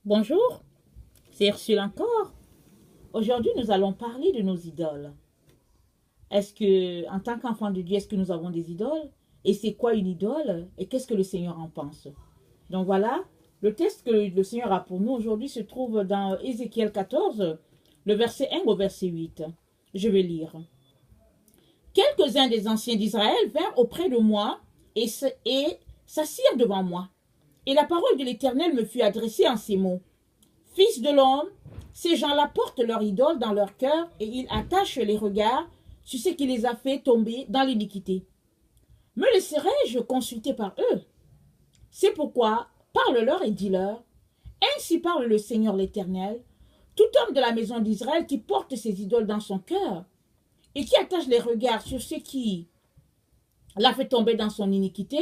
Bonjour, c'est Ursule encore. Aujourd'hui, nous allons parler de nos idoles. Est-ce que, en tant qu'enfant de Dieu, est-ce que nous avons des idoles? Et c'est quoi une idole? Et qu'est-ce que le Seigneur en pense? Donc voilà, le texte que le Seigneur a pour nous aujourd'hui se trouve dans Ézéchiel 14, le verset 1 au verset 8. Je vais lire. Quelques-uns des anciens d'Israël vinrent auprès de moi et s'assirent devant moi. Et la parole de l'Éternel me fut adressée en ces mots. Fils de l'homme, ces gens-là portent leur idole dans leur cœur et ils attachent les regards sur ce qui les a fait tomber dans l'iniquité. Me laisserai-je consulter par eux? C'est pourquoi parle-leur et dis-leur. Ainsi parle le Seigneur l'Éternel. Tout homme de la maison d'Israël qui porte ses idoles dans son cœur et qui attache les regards sur ce qui l'a fait tomber dans son iniquité,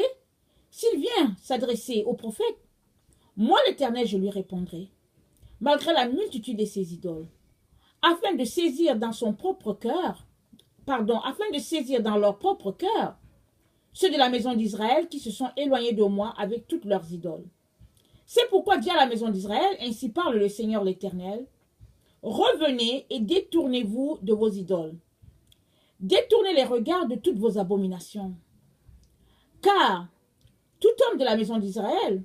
s'il vient s'adresser au prophète, moi l'Éternel je lui répondrai. Malgré la multitude de ses idoles, afin de saisir dans son propre cœur, afin de saisir dans leur propre cœur ceux de la maison d'Israël qui se sont éloignés de moi avec toutes leurs idoles. C'est pourquoi dit à la maison d'Israël, ainsi parle le Seigneur l'Éternel, revenez et détournez-vous de vos idoles. Détournez les regards de toutes vos abominations. Car tout homme de la maison d'Israël,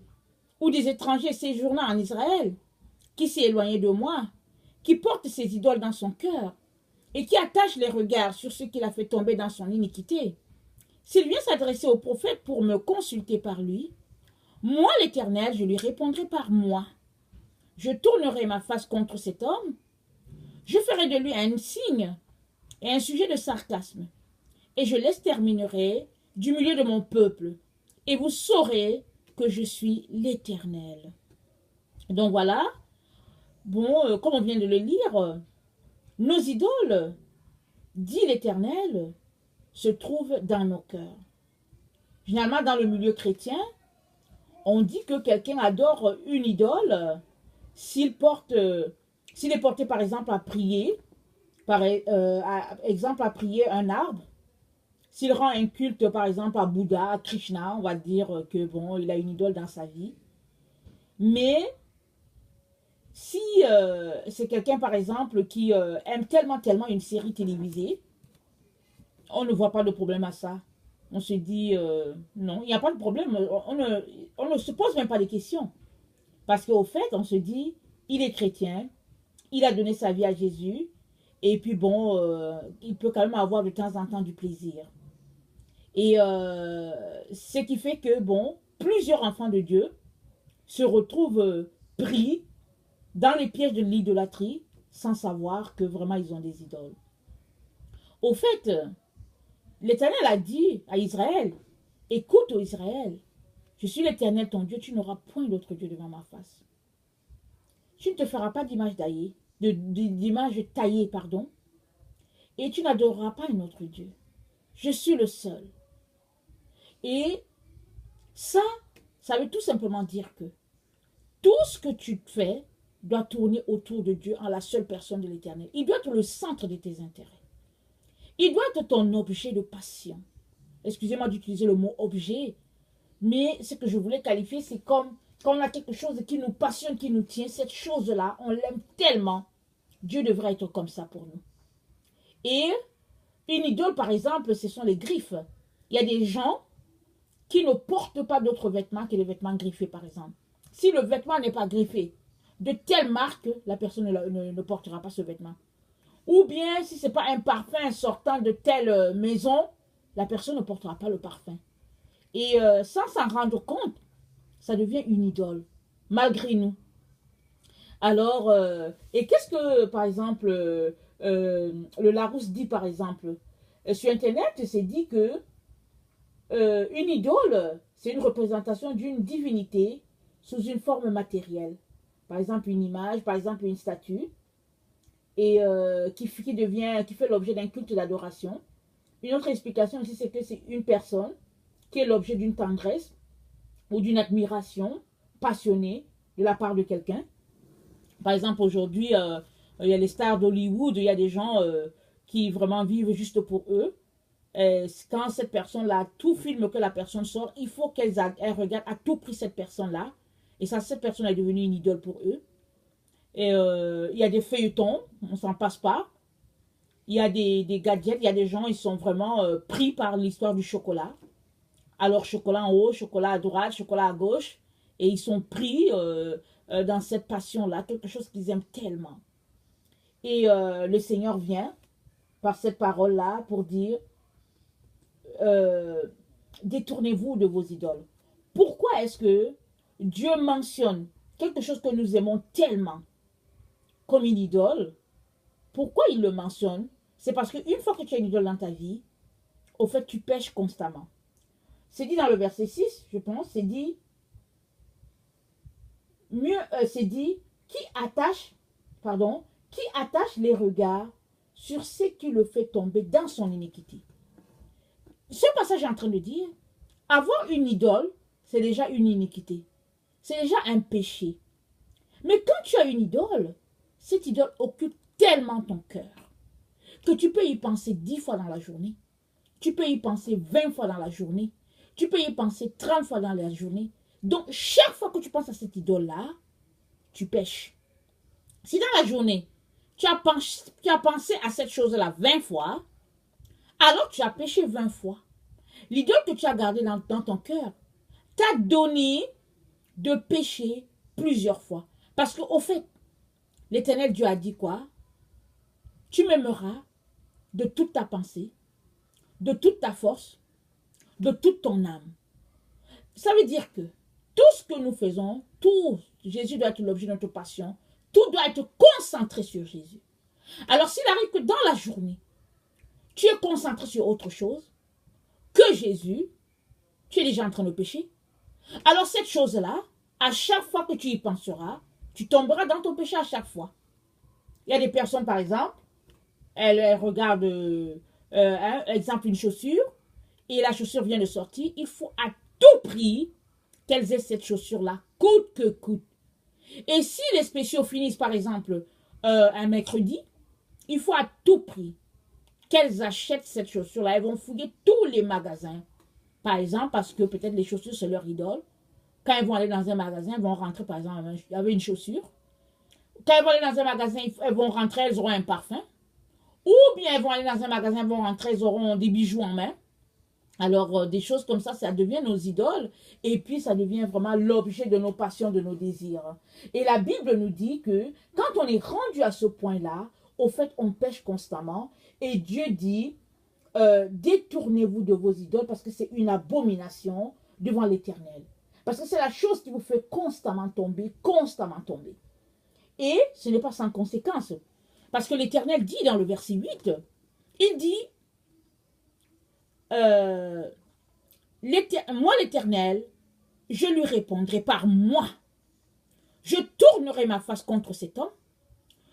ou des étrangers séjournant en Israël, qui s'est éloigné de moi, qui porte ses idoles dans son cœur, et qui attache les regards sur ce qu'il a fait tomber dans son iniquité, s'il vient s'adresser au prophète pour me consulter par lui, moi l'Éternel, je lui répondrai par moi. Je tournerai ma face contre cet homme, je ferai de lui un signe et un sujet de sarcasme, et je l'exterminerai du milieu de mon peuple, et vous saurez que je suis l'Éternel. Donc voilà, bon, comme on vient de le lire, nos idoles, dit l'Éternel, se trouvent dans nos cœurs. Généralement, dans le milieu chrétien, on dit que quelqu'un adore une idole s'il est porté par exemple à prier, à prier un arbre, s'il rend un culte par exemple à Bouddha, à Krishna, on va dire que bon, il a une idole dans sa vie. Mais si c'est quelqu'un par exemple qui aime tellement une série télévisée, on ne voit pas de problème à ça. On se dit, non, il n'y a pas de problème. On ne se pose même pas de questions. Parce qu'au fait, on se dit, il est chrétien, il a donné sa vie à Jésus, et puis bon, il peut quand même avoir de temps en temps du plaisir. Et ce qui fait que, bon, plusieurs enfants de Dieu se retrouvent pris dans les pièges de l'idolâtrie sans savoir que vraiment ils ont des idoles. Au fait, l'Éternel a dit à Israël, écoute ô Israël, je suis l'Éternel ton Dieu, tu n'auras point d'autre Dieu devant ma face. Tu ne te feras pas d'image taillée, d'image taillée, pardon, et tu n'adoreras pas un autre Dieu. Je suis le seul. Et ça, ça veut tout simplement dire que tout ce que tu fais doit tourner autour de Dieu en la seule personne de l'Éternel. Il doit être le centre de tes intérêts. Il doit être ton objet de passion. Excusez-moi d'utiliser le mot objet, mais ce que je voulais qualifier, c'est comme quand on a quelque chose qui nous passionne, qui nous tient, cette chose-là, on l'aime tellement. Dieu devrait être comme ça pour nous. Et une idole, par exemple, ce sont les griffes. Il y a des gens qui ne portent pas d'autres vêtements que les vêtements griffés, par exemple. Si le vêtement n'est pas griffé de telle marque, la personne ne portera pas ce vêtement. Ou bien, si ce n'est pas un parfum sortant de telle maison, la personne ne portera pas le parfum. Et sans s'en rendre compte, ça devient une idole, malgré nous. Alors, et qu'est-ce que, par exemple, le Larousse dit, par exemple, sur Internet, c'est dit que une idole, c'est une représentation d'une divinité sous une forme matérielle. Par exemple, une image, par exemple, une statue, et qui fait l'objet d'un culte d'adoration. Une autre explication aussi, c'est que c'est une personne qui est l'objet d'une tendresse ou d'une admiration passionnée de la part de quelqu'un. Par exemple, aujourd'hui, il y a les stars d'Hollywood, il y a des gens qui vraiment vivent juste pour eux. Quand cette personne-là, tout film que la personne sort, il faut qu'elle regarde à tout prix cette personne-là Et ça, cette personne est devenue une idole pour eux. Et il y a des feuilletons, on s'en passe pas. Il y a des gadgets, il y a des gens, ils sont vraiment pris par l'histoire du chocolat. Alors, chocolat en haut, chocolat à droite, chocolat à gauche. Et ils sont pris dans cette passion-là, quelque chose qu'ils aiment tellement. Et le Seigneur vient par cette parole-là pour dire, détournez-vous de vos idoles. Pourquoi est-ce que Dieu mentionne quelque chose que nous aimons tellement comme une idole? Pourquoi il le mentionne? C'est parce qu'une fois que tu as une idole dans ta vie, au fait, tu pêches constamment. C'est dit dans le verset 6, je pense, c'est dit, c'est dit, qui attache les regards sur ce qui le fait tomber dans son iniquité. Ce passage est en train de dire, avoir une idole, c'est déjà une iniquité. C'est déjà un péché. Mais quand tu as une idole, cette idole occupe tellement ton cœur que tu peux y penser 10 fois dans la journée. Tu peux y penser 20 fois dans la journée. Tu peux y penser 30 fois dans la journée. Donc, chaque fois que tu penses à cette idole-là, tu pêches. Si dans la journée, tu as pensé à cette chose-là 20 fois, alors tu as péché 20 fois. L'idole que tu as gardée dans ton cœur t'a donné de pécher plusieurs fois. Parce qu'au fait, l'Éternel Dieu a dit quoi? Tu m'aimeras de toute ta pensée, de toute ta force, de toute ton âme. Ça veut dire que tout ce que nous faisons, tout, Jésus doit être l'objet de notre passion, tout doit être concentré sur Jésus. Alors s'il arrive que dans la journée, tu es concentré sur autre chose que Jésus, tu es déjà en train de pécher. Alors cette chose-là, à chaque fois que tu y penseras, tu tomberas dans ton péché à chaque fois. Il y a des personnes, par exemple, elles regardent, exemple, une chaussure, et la chaussure vient de sortir. Il faut à tout prix qu'elles aient cette chaussure-là, coûte que coûte. Et si les spéciaux finissent, par exemple, un mercredi, il faut à tout prix qu'elles achètent cette chaussure-là. Elles vont fouiller tous les magasins. Par exemple, parce que peut-être les chaussures, c'est leur idole. Quand elles vont aller dans un magasin, elles vont rentrer, par exemple, avec une chaussure. Quand elles vont aller dans un magasin, elles vont rentrer, elles auront un parfum. Ou bien elles vont aller dans un magasin, elles vont rentrer, elles auront des bijoux en main. Alors, des choses comme ça devient nos idoles. Et puis, ça devient vraiment l'objet de nos passions, de nos désirs. Et la Bible nous dit que quand on est rendu à ce point-là, au fait, on pêche constamment. Et Dieu dit, détournez-vous de vos idoles parce que c'est une abomination devant l'Éternel. Parce que c'est la chose qui vous fait constamment tomber, constamment tomber. Et ce n'est pas sans conséquence. Parce que l'Éternel dit dans le verset 8, il dit, moi l'Éternel, je lui répondrai par moi. Je tournerai ma face contre cet homme.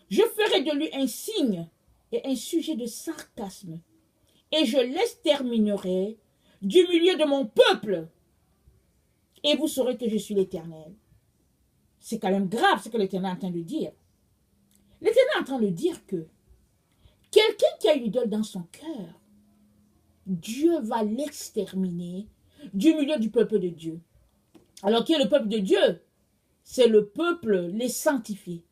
Je ferai de lui un signe et un sujet de sarcasme. Et je l'exterminerai du milieu de mon peuple. Et vous saurez que je suis l'Éternel. C'est quand même grave ce que l'Éternel est en train de dire. L'Éternel est en train de dire que quelqu'un qui a une idole dans son cœur, Dieu va l'exterminer du milieu du peuple de Dieu. Alors qui est le peuple de Dieu? C'est le peuple, les sanctifiés.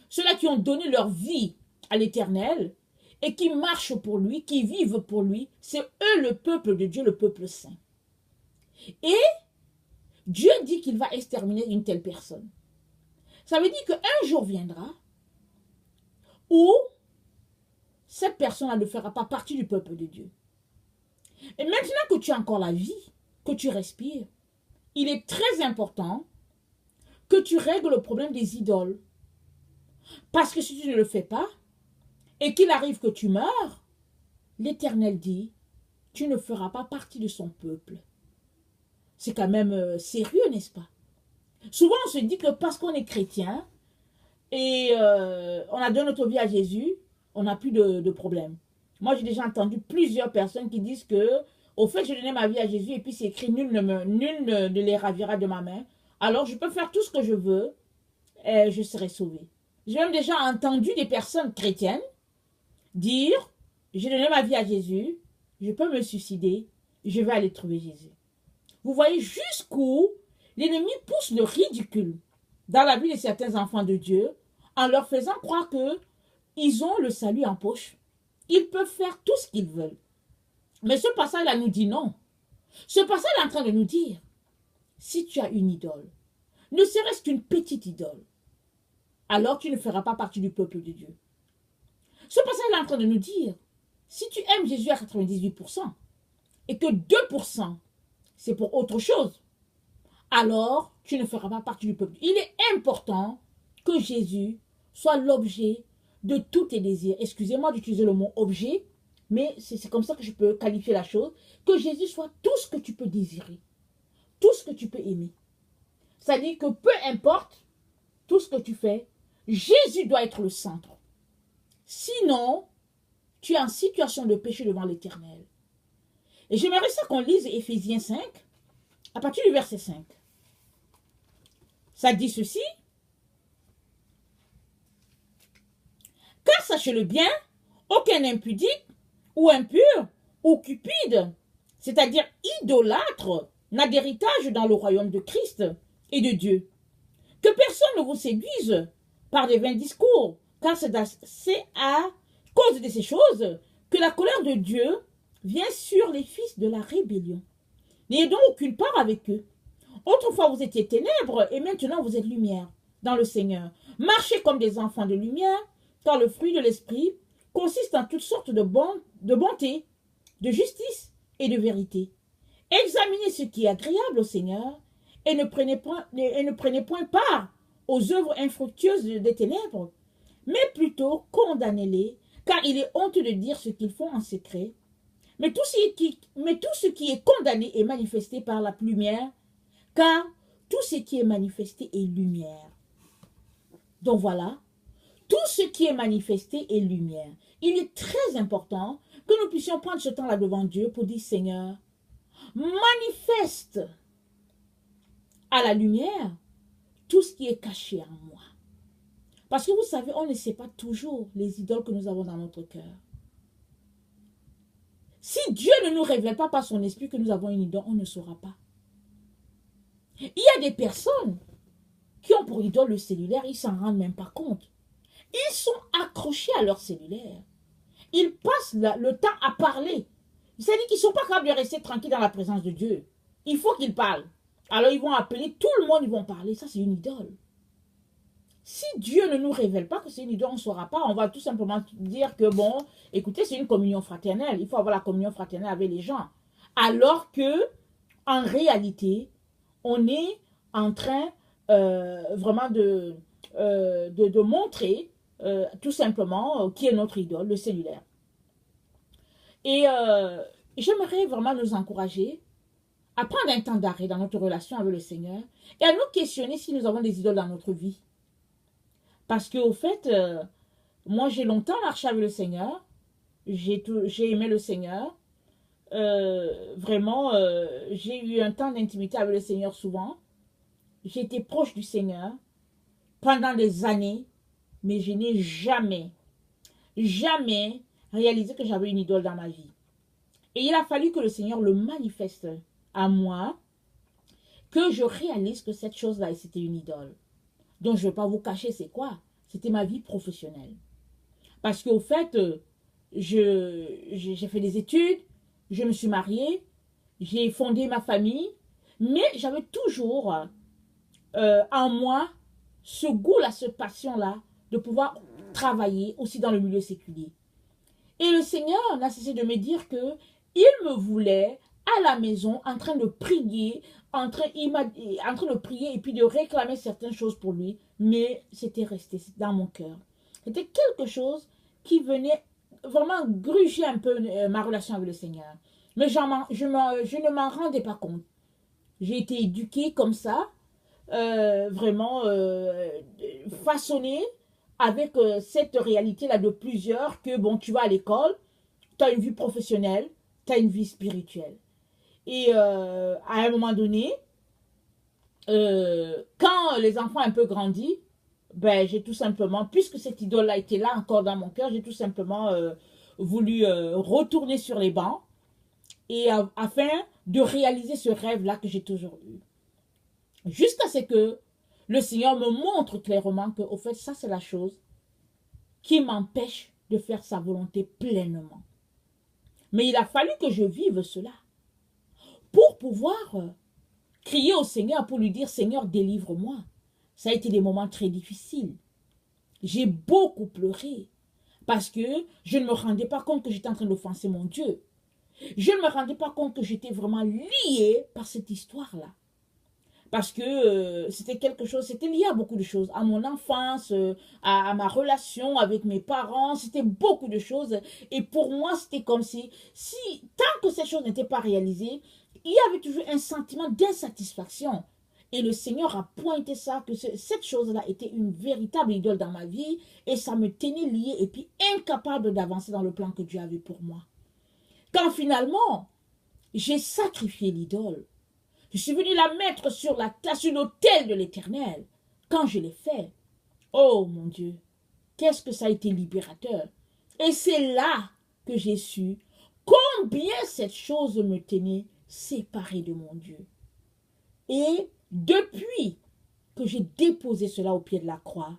Ceux-là qui ont donné leur vie à l'Éternel et qui marchent pour lui, qui vivent pour lui. C'est eux le peuple de Dieu, le peuple saint. Et Dieu dit qu'il va exterminer une telle personne. Ça veut dire qu'un jour viendra où cette personne ne fera pas partie du peuple de Dieu. Et maintenant que tu as encore la vie, que tu respires, il est très important que tu règles le problème des idoles. Parce que si tu ne le fais pas, et qu'il arrive que tu meurs, l'Éternel dit, tu ne feras pas partie de son peuple. C'est quand même sérieux, n'est-ce pas? Souvent, on se dit que parce qu'on est chrétien, et on a donné notre vie à Jésus, on n'a plus de problème. Moi, j'ai déjà entendu plusieurs personnes qui disent que, au fait, j'ai donné ma vie à Jésus et puis c'est écrit, nul ne les ravira de ma main. Alors, je peux faire tout ce que je veux et je serai sauvé. J'ai même déjà entendu des personnes chrétiennes dire, j'ai donné ma vie à Jésus, je peux me suicider, je vais aller trouver Jésus. Vous voyez jusqu'où l'ennemi pousse le ridicule. dans la vie de certains enfants de Dieu en leur faisant croire que ils ont le salut en poche. Ils peuvent faire tout ce qu'ils veulent. Mais ce passage-là nous dit non. Ce passage est en train de nous dire, si tu as une idole, ne serait-ce qu'une petite idole, alors tu ne feras pas partie du peuple de Dieu. Ce passage est en train de nous dire, si tu aimes Jésus à 98% et que 2% c'est pour autre chose, alors tu ne feras pas partie du peuple. Il est important que Jésus soit l'objet de tous tes désirs. Excusez-moi d'utiliser le mot objet, mais c'est comme ça que je peux qualifier la chose. Que Jésus soit tout ce que tu peux désirer, tout ce que tu peux aimer. C'est-à-dire que peu importe tout ce que tu fais, Jésus doit être le centre. Sinon, tu es en situation de péché devant l'Éternel. Et j'aimerais ça qu'on lise Éphésiens 5, à partir du verset 5. Ça dit ceci. Car sachez-le bien, aucun impudique, ou impur, ou cupide, c'est-à-dire idolâtre, n'a d'héritage dans le royaume de Christ et de Dieu. Que personne ne vous séduise par des vains discours, car c'est à cause de ces choses que la colère de Dieu vient sur les fils de la rébellion. N'ayez donc aucune part avec eux. Autrefois vous étiez ténèbres et maintenant vous êtes lumière dans le Seigneur. Marchez comme des enfants de lumière, car le fruit de l'esprit consiste en toutes sortes de bonté, de justice et de vérité. Examinez ce qui est agréable au Seigneur et ne prenez point part aux œuvres infructueuses des ténèbres, mais plutôt condamnez-les, car il est honteux de dire ce qu'ils font en secret. Mais tout ce qui est condamné est manifesté par la lumière, car tout ce qui est manifesté est lumière. Donc voilà, tout ce qui est manifesté est lumière. Il est très important que nous puissions prendre ce temps-là devant Dieu pour dire, Seigneur, manifeste à la lumière tout ce qui est caché en moi. Parce que vous savez, on ne sait pas toujours les idoles que nous avons dans notre cœur. Si Dieu ne nous révèle pas par son esprit que nous avons une idole, on ne saura pas. Il y a des personnes qui ont pour idole le cellulaire, ils ne s'en rendent même pas compte. Ils sont accrochés à leur cellulaire. Ils passent le temps à parler. C'est-à-dire qu'ils ne sont pas capables de rester tranquilles dans la présence de Dieu. Il faut qu'ils parlent. Alors ils vont appeler tout le monde, ils vont parler. Ça, c'est une idole. Si Dieu ne nous révèle pas que c'est une idole, on ne saura pas. On va tout simplement dire que, bon, écoutez, c'est une communion fraternelle. Il faut avoir la communion fraternelle avec les gens. Alors que, en réalité, on est en train vraiment de montrer tout simplement qui est notre idole, le cellulaire. Et j'aimerais vraiment nous encourager à prendre un temps d'arrêt dans notre relation avec le Seigneur et à nous questionner si nous avons des idoles dans notre vie. Parce qu'au fait, moi j'ai longtemps marché avec le Seigneur, j'ai aimé le Seigneur, vraiment j'ai eu un temps d'intimité avec le Seigneur souvent, j'ai été proche du Seigneur pendant des années, mais je n'ai jamais réalisé que j'avais une idole dans ma vie. Et il a fallu que le Seigneur le manifeste à moi, que je réalise que cette chose-là, c'était une idole. Donc, je ne vais pas vous cacher, c'est quoi? C'était ma vie professionnelle. Parce qu'au fait, j'ai fait des études, je me suis mariée, j'ai fondé ma famille, mais j'avais toujours en moi ce goût-là, cette passion-là, de pouvoir travailler aussi dans le milieu séculier. Et le Seigneur n'a cessé de me dire que il me voulait à la maison en train de prier, en train de prier et puis de réclamer certaines choses pour lui, mais c'était resté dans mon cœur. C'était quelque chose qui venait vraiment gruger un peu ma relation avec le Seigneur. Mais je ne m'en rendais pas compte. J'ai été éduquée comme ça, vraiment façonnée avec cette réalité-là de plusieurs, que bon, tu vas à l'école, tu as une vie professionnelle, tu as une vie spirituelle. Et à un moment donné, quand les enfants ont un peu grandi, ben, j'ai tout simplement, puisque cette idole-là était là encore dans mon cœur, j'ai tout simplement voulu retourner sur les bancs et afin de réaliser ce rêve-là que j'ai toujours eu. Jusqu'à ce que le Seigneur me montre clairement que, au fait, ça c'est la chose qui m'empêche de faire sa volonté pleinement. Mais il a fallu que je vive cela pour pouvoir crier au Seigneur, pour lui dire, Seigneur, délivre-moi. Ça a été des moments très difficiles. J'ai beaucoup pleuré parce que je ne me rendais pas compte que j'étais en train d'offenser mon Dieu. Je ne me rendais pas compte que j'étais vraiment liée par cette histoire-là. Parce que c'était quelque chose, c'était lié à beaucoup de choses, à mon enfance, à ma relation avec mes parents, c'était beaucoup de choses. Et pour moi, c'était comme si, tant que ces choses n'étaient pas réalisées, il y avait toujours un sentiment d'insatisfaction. Et le Seigneur a pointé ça, que cette chose-là était une véritable idole dans ma vie, et ça me tenait liée, et puis incapable d'avancer dans le plan que Dieu avait pour moi. Quand finalement, j'ai sacrifié l'idole, je suis venu la mettre sur l'autel de l'Éternel. Quand je l'ai fait, oh mon Dieu, qu'est-ce que ça a été libérateur. Et c'est là que j'ai su combien cette chose me tenait séparée de mon Dieu. Et depuis que j'ai déposé cela au pied de la croix,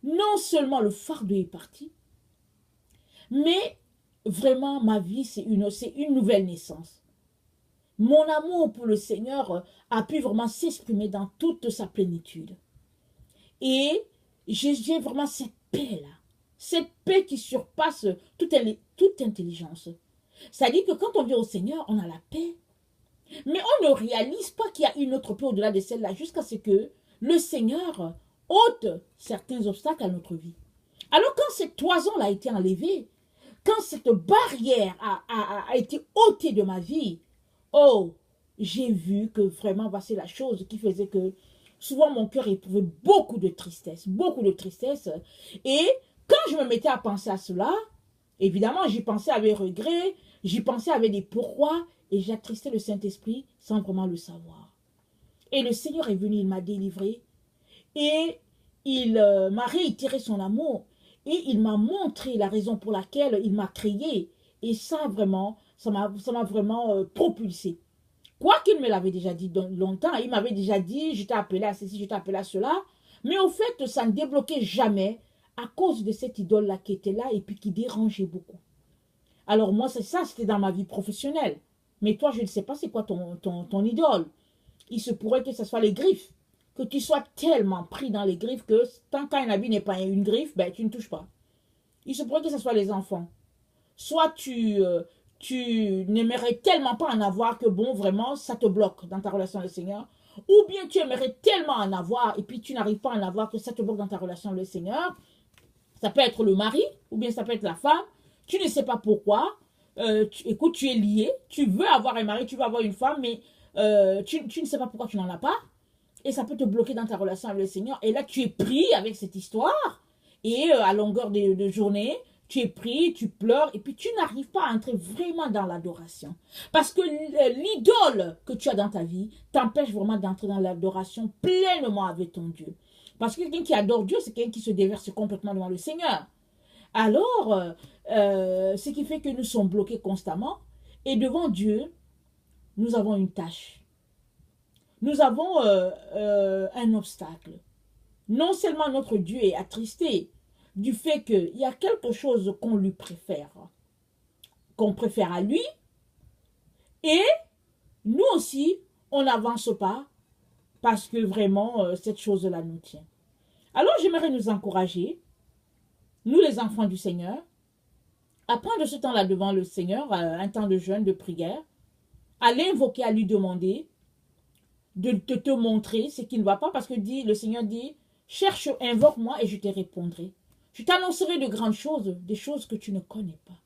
non seulement le fardeau est parti, mais vraiment ma vie, c'est une nouvelle naissance. Mon amour pour le Seigneur a pu vraiment s'exprimer dans toute sa plénitude. Et j'ai vraiment cette paix-là. Cette paix qui surpasse toute intelligence. C'est-à-dire que quand on vient au Seigneur, on a la paix. Mais on ne réalise pas qu'il y a une autre paix au-delà de celle-là jusqu'à ce que le Seigneur ôte certains obstacles à notre vie. Alors quand cette toison-là a été enlevée, quand cette barrière a été ôtée de ma vie, oh, j'ai vu que vraiment, c'est la chose qui faisait que souvent mon cœur éprouvait beaucoup de tristesse. Et quand je me mettais à penser à cela, évidemment, j'y pensais avec regret, j'y pensais avec des pourquoi, et j'attristais le Saint-Esprit sans vraiment le savoir. Et le Seigneur est venu, il m'a délivré, et il m'a réitéré son amour, et il m'a montré la raison pour laquelle il m'a créé. Et ça, vraiment, ça m'a vraiment propulsé. Quoi qu'il me l'avait déjà dit longtemps, il m'avait déjà dit, je t'ai appelé à ceci, je t'ai appelé à cela. Mais au fait, ça ne débloquait jamais à cause de cette idole-là qui était là et puis qui dérangeait beaucoup. Alors moi, c'est ça, c'était dans ma vie professionnelle. Mais toi, je ne sais pas c'est quoi ton idole. Il se pourrait que ce soit les griffes. Que tu sois tellement pris dans les griffes que tant qu'un habit n'est pas une griffe, ben, tu ne touches pas. Il se pourrait que ce soit les enfants. Soit tu n'aimerais tellement pas en avoir que bon, vraiment, ça te bloque dans ta relation avec le Seigneur. Ou bien tu aimerais tellement en avoir et puis tu n'arrives pas à en avoir que ça te bloque dans ta relation avec le Seigneur. Ça peut être le mari ou bien ça peut être la femme. Tu ne sais pas pourquoi. Écoute, tu es lié. Tu veux avoir un mari, tu veux avoir une femme, mais tu ne sais pas pourquoi tu n'en as pas. Et ça peut te bloquer dans ta relation avec le Seigneur. Et là, tu es pris avec cette histoire. Et à longueur de journée, tu es pris, tu pleures. Et puis, tu n'arrives pas à entrer vraiment dans l'adoration. Parce que l'idole que tu as dans ta vie t'empêche vraiment d'entrer dans l'adoration pleinement avec ton Dieu. Parce que quelqu'un qui adore Dieu, c'est quelqu'un qui se déverse complètement devant le Seigneur. Alors, ce qui fait que nous sommes bloqués constamment. Et devant Dieu, nous avons une tâche. Nous avons un obstacle. Non seulement notre Dieu est attristé du fait qu'il y a quelque chose qu'on lui préfère, qu'on préfère à lui, et nous aussi, on n'avance pas parce que vraiment, cette chose-là nous tient. Alors, j'aimerais nous encourager, nous les enfants du Seigneur, à prendre ce temps-là devant le Seigneur, un temps de jeûne, de prière, à l'invoquer, à lui demander de te montrer ce qui ne va pas, parce que le Seigneur dit, cherche, invoque-moi et je te répondrai. Je t'annoncerai de grandes choses, des choses que tu ne connais pas.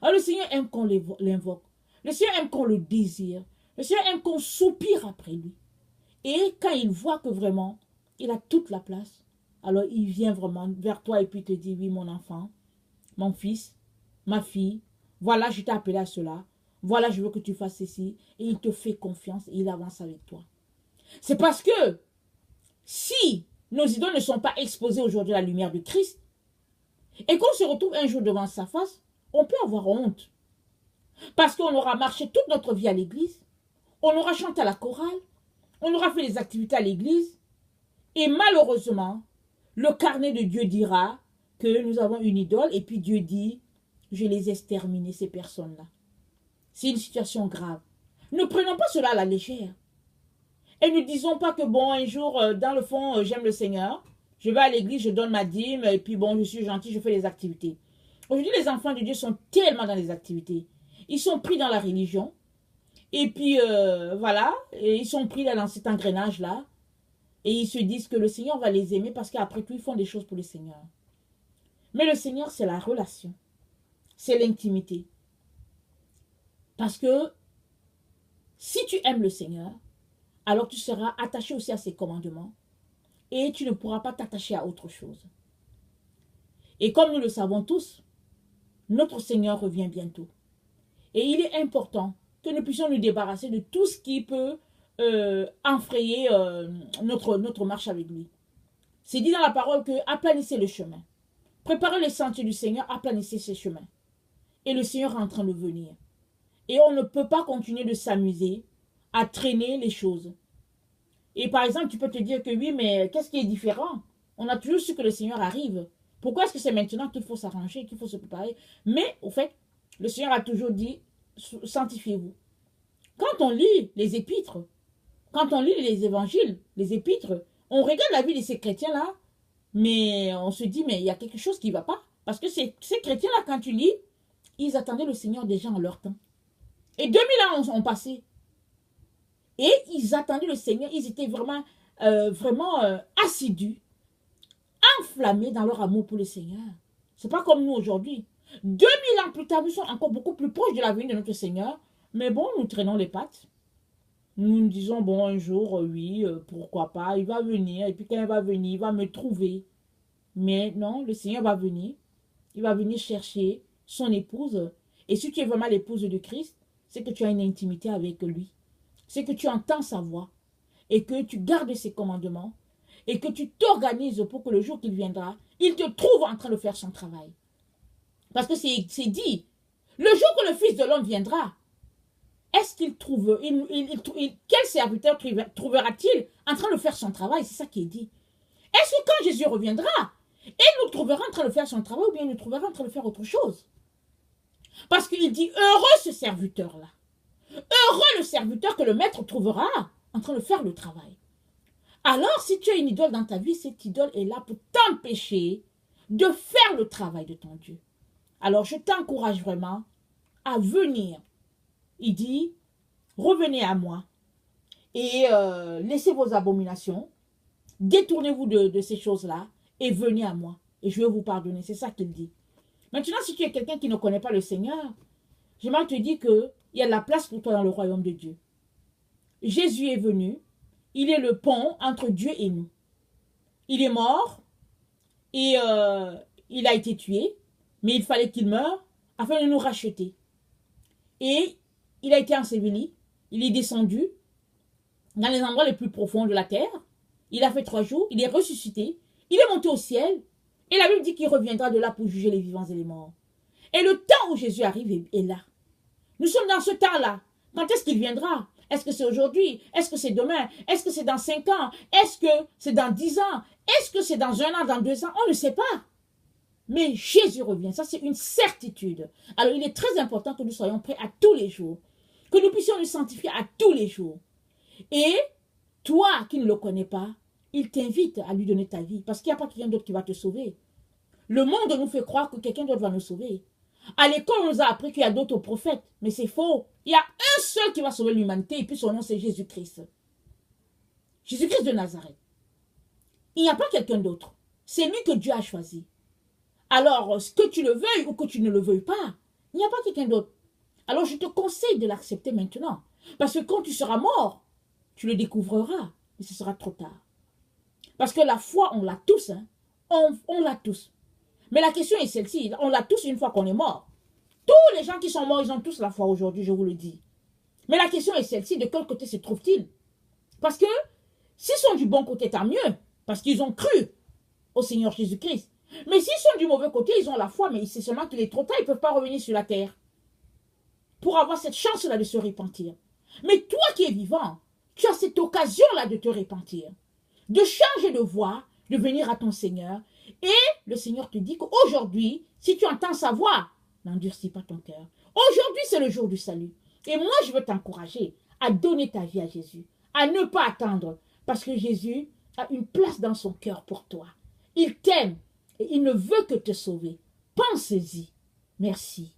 Alors le Seigneur aime qu'on l'invoque. Le Seigneur aime qu'on le désire. Le Seigneur aime qu'on soupire après lui. Et quand il voit que vraiment, il a toute la place, alors il vient vraiment vers toi et puis te dit, oui mon enfant, mon fils, ma fille, voilà je t'ai appelé à cela, voilà je veux que tu fasses ceci, et il te fait confiance et il avance avec toi. C'est parce que si nos idoles ne sont pas exposées aujourd'hui à la lumière de Christ, et qu'on se retrouve un jour devant sa face, on peut avoir honte. Parce qu'on aura marché toute notre vie à l'église, on aura chanté à la chorale, on aura fait des activités à l'église, Et malheureusement, le carnet de Dieu dira que nous avons une idole et puis Dieu dit, je les ai exterminées, ces personnes-là. C'est une situation grave. Ne prenons pas cela à la légère. Et ne disons pas que bon, un jour, dans le fond, j'aime le Seigneur, je vais à l'église, je donne ma dîme, et puis bon, je suis gentil, je fais les activités. Aujourd'hui, les enfants de Dieu sont tellement dans les activités. Ils sont pris dans la religion, et puis voilà, et ils sont pris dans cet engrenage-là, et ils se disent que le Seigneur va les aimer parce qu'après tout, ils font des choses pour le Seigneur. Mais le Seigneur, c'est la relation, c'est l'intimité. Parce que si tu aimes le Seigneur, alors tu seras attaché aussi à ses commandements et tu ne pourras pas t'attacher à autre chose. Et comme nous le savons tous, notre Seigneur revient bientôt. Et il est important que nous puissions nous débarrasser de tout ce qui peut enfrayer notre marche avec lui. C'est dit dans la parole que aplanissez le chemin. Préparez les sentiers du Seigneur, aplanissez ses chemins. Et le Seigneur est en train de venir. Et on ne peut pas continuer de s'amuser à traîner les choses. Et par exemple, tu peux te dire que oui, mais qu'est-ce qui est différent? On a toujours su que le Seigneur arrive. Pourquoi est-ce que c'est maintenant qu'il faut s'arranger, qu'il faut se préparer? Mais, au fait, le Seigneur a toujours dit, sanctifiez-vous. Quand on lit les épîtres, quand on lit les évangiles, les épîtres, on regarde la vie de ces chrétiens-là, mais on se dit, mais il y a quelque chose qui ne va pas. Parce que ces chrétiens-là, quand tu lis, ils attendaient le Seigneur déjà en leur temps. Et 2000 ans ont passé. Et ils attendaient le Seigneur, ils étaient vraiment, assidus, enflammés dans leur amour pour le Seigneur. Ce n'est pas comme nous aujourd'hui. 2000 ans plus tard, nous sommes encore beaucoup plus proches de la venue de notre Seigneur. Mais bon, nous traînons les pattes. Nous nous disons, bon, un jour, oui, pourquoi pas, il va venir. Et puis quand il va venir, il va me trouver. Mais non, le Seigneur va venir. Il va venir chercher son épouse. Et si tu es vraiment l'épouse de Christ, c'est que tu as une intimité avec lui. C'est que tu entends sa voix. Et que tu gardes ses commandements. Et que tu t'organises pour que le jour qu'il viendra, il te trouve en train de faire son travail. Parce que c'est dit, le jour que le Fils de l'homme viendra, est-ce qu'il trouve, quel serviteur trouvera-t-il en train de faire son travail? C'est ça qui est dit. Est-ce que quand Jésus reviendra, il nous trouvera en train de faire son travail ou bien il nous trouvera en train de faire autre chose? Parce qu'il dit, heureux ce serviteur-là. Heureux le serviteur que le maître trouvera en train de faire le travail. Alors, si tu as une idole dans ta vie, cette idole est là pour t'empêcher de faire le travail de ton Dieu. Alors, je t'encourage vraiment à venir. Il dit, revenez à moi et laissez vos abominations, détournez-vous de ces choses-là et venez à moi et je vais vous pardonner. C'est ça qu'il dit. Maintenant, si tu es quelqu'un qui ne connaît pas le Seigneur, j'aimerais te dire qu'il y a de la place pour toi dans le royaume de Dieu. Jésus est venu, il est le pont entre Dieu et nous. Il est mort et il a été tué, mais il fallait qu'il meure afin de nous racheter. Et il a été enseveli, il est descendu dans les endroits les plus profonds de la terre. Il a fait 3 jours, il est ressuscité, il est monté au ciel. Et la Bible dit qu'il reviendra de là pour juger les vivants et les morts. Et le temps où Jésus arrive est là. Nous sommes dans ce temps-là. Quand est-ce qu'il viendra? Est-ce que c'est aujourd'hui? Est-ce que c'est demain? Est-ce que c'est dans 5 ans? Est-ce que c'est dans 10 ans? Est-ce que c'est dans 1 an, dans 2 ans? On ne sait pas. Mais Jésus revient. Ça, c'est une certitude. Alors, il est très important que nous soyons prêts à tous les jours. Que nous puissions nous sanctifier à tous les jours. Et toi qui ne le connais pas, il t'invite à lui donner ta vie. Parce qu'il n'y a pas quelqu'un d'autre qui va te sauver. Le monde nous fait croire que quelqu'un d'autre va nous sauver. À l'école, on nous a appris qu'il y a d'autres prophètes. Mais c'est faux. Il y a un seul qui va sauver l'humanité. Et puis son nom, c'est Jésus-Christ. Jésus-Christ de Nazareth. Il n'y a pas quelqu'un d'autre. C'est lui que Dieu a choisi. Alors, que tu le veuilles ou que tu ne le veuilles pas, il n'y a pas quelqu'un d'autre. Alors, je te conseille de l'accepter maintenant. Parce que quand tu seras mort, tu le découvriras. Mais ce sera trop tard. Parce que la foi, on l'a tous. Hein? On l'a tous. Mais la question est celle-ci. On l'a tous une fois qu'on est mort. Tous les gens qui sont morts, ils ont tous la foi aujourd'hui, je vous le dis. Mais la question est celle-ci. De quel côté se trouvent-ils? Parce que s'ils sont du bon côté, tant mieux. Parce qu'ils ont cru au Seigneur Jésus-Christ. Mais s'ils sont du mauvais côté, ils ont la foi, mais c'est seulement qu'il est trop tard, ils ne peuvent pas revenir sur la terre. Pour avoir cette chance-là de se repentir. Mais toi qui es vivant, tu as cette occasion-là de te repentir. de changer de voie, de venir à ton Seigneur. Et le Seigneur te dit qu'aujourd'hui, si tu entends sa voix, n'endurcis pas ton cœur. Aujourd'hui, c'est le jour du salut. Et moi, je veux t'encourager à donner ta vie à Jésus, à ne pas attendre, parce que Jésus a une place dans son cœur pour toi. Il t'aime et il ne veut que te sauver. Pense-y. Merci.